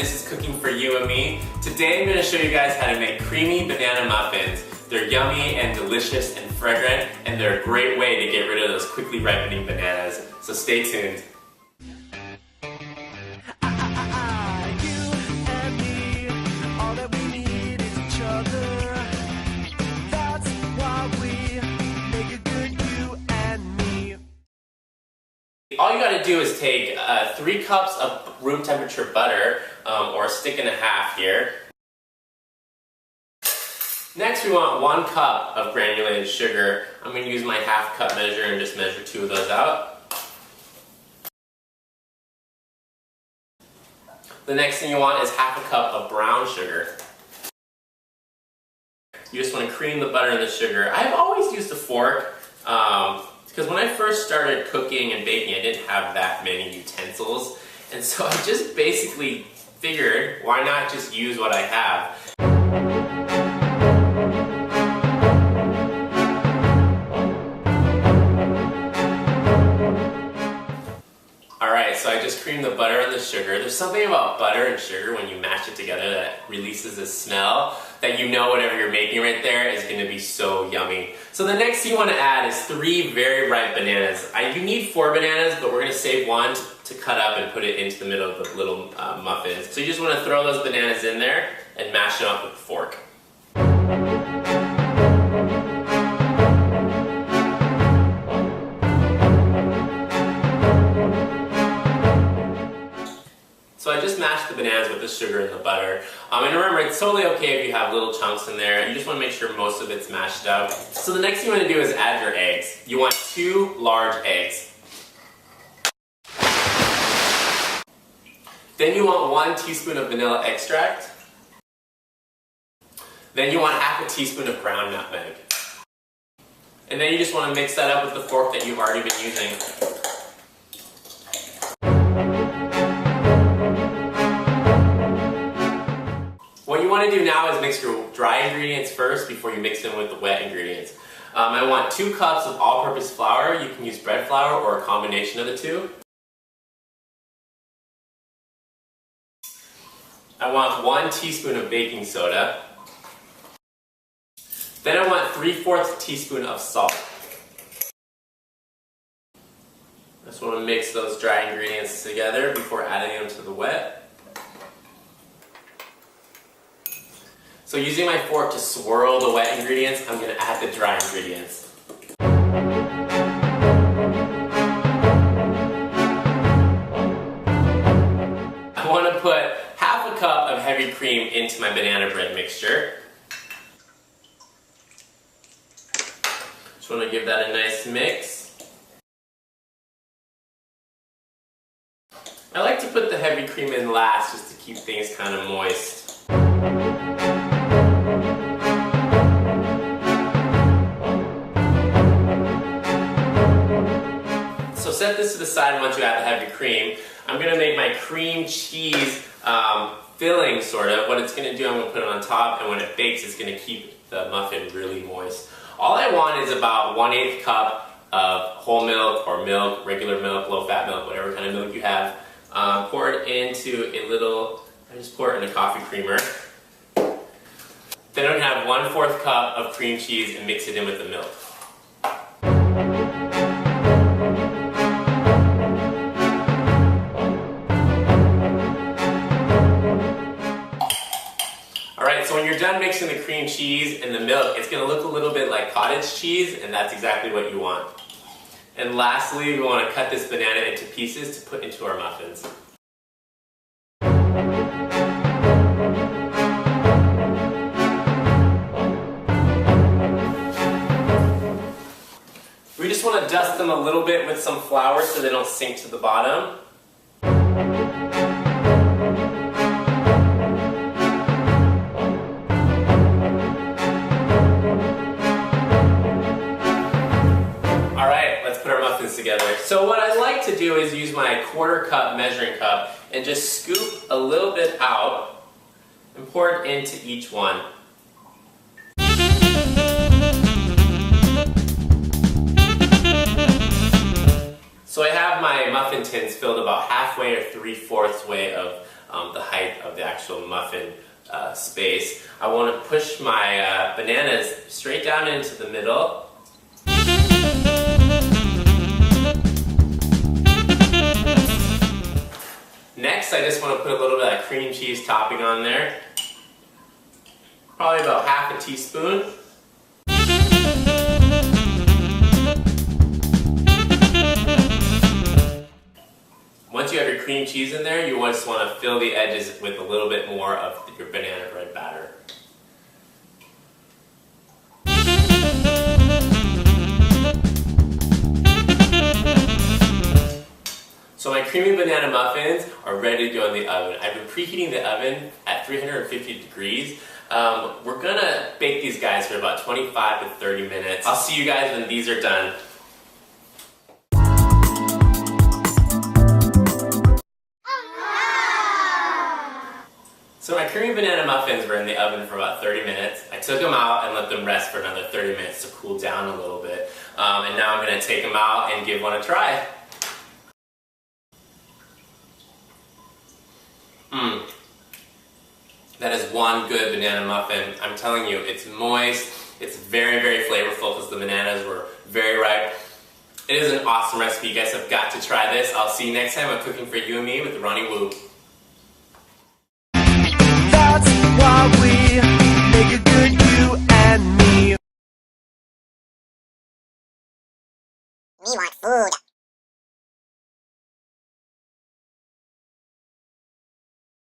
this is Cooking for You and Me. Today I'm going to show you guys how to make creamy banana muffins. They're yummy and delicious and fragrant, and they're a great way to get rid of those quickly ripening bananas. So stay tuned. All you gotta do is take 3 cups of room temperature butter, or a stick and a half here. Next we want 1 cup of granulated sugar. I'm gonna use my half cup measure and just measure 2 of those out. The next thing you want is half a cup of brown sugar. You just want to cream the butter and the sugar. I've always used a fork, because when I first started cooking and baking, I didn't have that many utensils, and so I just basically figured, why not just use what I have? Alright, so I just creamed the butter and the sugar. There's something about butter and sugar when you mash it together that releases a smell that you know whatever you're making right there is going to be so yummy. So the next thing you want to add is 3 very ripe bananas. You need 4 bananas, but we're going to save 1 to cut up and put it into the middle of the little muffins. So you just want to throw those bananas in there and mash them up with a fork. So I just mashed the bananas with the sugar and the butter. And remember, it's totally okay if you have little chunks in there. You just want to make sure most of it's mashed up. So the next thing you want to do is add your eggs. You want 2 large eggs. Then you want 1 teaspoon of vanilla extract. Then you want half a teaspoon of ground nutmeg. And then you just want to mix that up with the fork that you've already been using. What you want to do now is mix your dry ingredients first before you mix them with the wet ingredients. I want 2 cups of all-purpose flour. You can use bread flour or a combination of the 2. I want 1 teaspoon of baking soda. Then I want 3/4 teaspoon of salt. I just want to mix those dry ingredients together before adding them to the wet. So using my fork to swirl the wet ingredients, I'm going to add the dry ingredients. I want to put half a cup of heavy cream into my banana bread mixture. Just want to give that a nice mix. I like to put the heavy cream in last just to keep things kind of moist. So set this to the side once you add the heavy cream. I'm going to make my cream cheese filling, sort of. What it's going to do, I'm going to put it on top, and when it bakes, it's going to keep the muffin really moist. All I want is about 1/8 cup of whole milk or milk, regular milk, low-fat milk, whatever kind of milk you have. Pour it into a little, I just pour it in a coffee creamer. Then I'm going to have 1/4 cup of cream cheese and mix it in with the milk. Alright, so when you're done mixing the cream cheese and the milk, it's going to look a little bit like cottage cheese, and that's exactly what you want. And lastly, we want to cut this banana into pieces to put into our muffins. We just want to dust them a little bit with some flour so they don't sink to the bottom. Together. So what I like to do is use my 1/4 cup measuring cup and just scoop a little bit out and pour it into each one. So I have my muffin tins filled about halfway or 3/4 way of the height of the actual muffin space. I want to push my bananas straight down into the middle. Next, I just want to put a little bit of cream cheese topping on there. Probably about half a teaspoon. Once you have your cream cheese in there, you just want to fill the edges with a little bit more of your banana bread batter. So my creamy banana muffins are ready to go in the oven. I've been preheating the oven at 350 degrees. We're gonna bake these guys for about 25 to 30 minutes. I'll see you guys when these are done. So my creamy banana muffins were in the oven for about 30 minutes. I took them out and let them rest for another 30 minutes to cool down a little bit. And now I'm gonna take them out and give one a try. That is one good banana muffin. I'm telling you, it's moist, it's very, very flavorful because the bananas were very ripe. It is an awesome recipe. You guys have got to try this. I'll see you next time on Cooking for You and Me with Ronnie Woo.